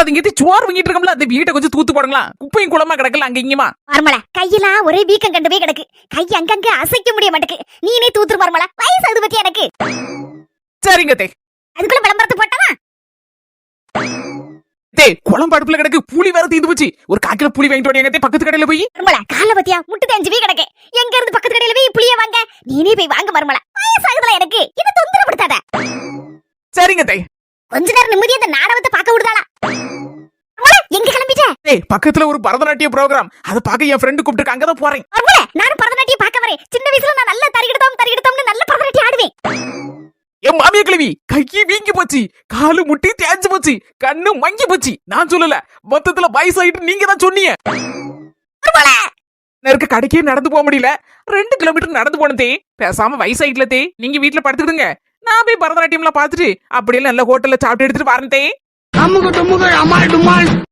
அதுங்கிட்ட சோறு வாங்கிட்டு இருக்கோம்ல, அந்த வீட்டை கொஞ்சம் தூத்து போடுங்களா. குப்பையும் குளமா கிடக்கல அங்க இங்கமா. மர்மல கையெல்லாம் ஒரே வீக்கம் கண்டு போய் கிடக்கு. கை அங்கங்க அசைக்க முடிய மாட்டேக்கு. நீனே தூத்துரு மர்மல. வயசாகுது பத்தி எனக்கு. சரிங்க தே. அதுக்குள்ள விளம்பரத்து போட்டவா? தே குளம் அடுப்புல கிடக்கு. புளி வேற தீந்து போச்சு. ஒரு 1/4 கிலோ புளி வாங்கிட்டு வாங்க தே, பக்கத்து கடையில போய். மர்மல கால பத்தியா முட்டு தேஞ்சு போய் கிடக்கு. எங்க இருந்து பக்கத்து கடையில போய் புளிய வாங்க? நீனே போய் வாங்க மர்மல. வயசாகுதுல எனக்கு. இது தொந்தரப்படுத்தாத. சரிங்க தே. கொஞ்ச நேரம் நிம்மதியா இந்த நாடகத்தை பார்க்க விடுதாளா? எங்க கிளம்பிட்ட? ஏய் பக்கத்துல ஒரு பரதநாட்டிய ப்ரோகிராம், அத பாக்க என் ஃப்ரெண்ட் கூப்பிட்டு அங்கதான் போறேன். மர்மல நானும் பரதநாட்டியம் பார்க்க வரேன். சின்ன வயசுல நான் நல்லா தரிகிடத்தோம்னு நல்ல பரதநாட்டியம் ஆடுவேன். என் மாமிய கிழவி கையை வீங்கி போச்சு, காலு முட்டி தேஞ்சு போச்சு, கண்ணு மங்கி போச்சு. நான் சொல்லல, மொத்தத்துல வயசாயிட்டு நீங்க தான் சொன்னீங்க. இருக்க கடைக்கே நடந்து போக முடியல. 2 கிலோமீட்டர் நடந்து போனதே. பேசாம வயசாயிட்டுல தே, நீங்க வீட்டுல படுத்துக்கிடுங்க. நான் போய் பரதநாட்டியம்லாம் பாத்துட்டு அப்படியே நல்ல ஹோட்டல்ல சாப்பிட்டு எடுத்துட்டு வரேன் தே.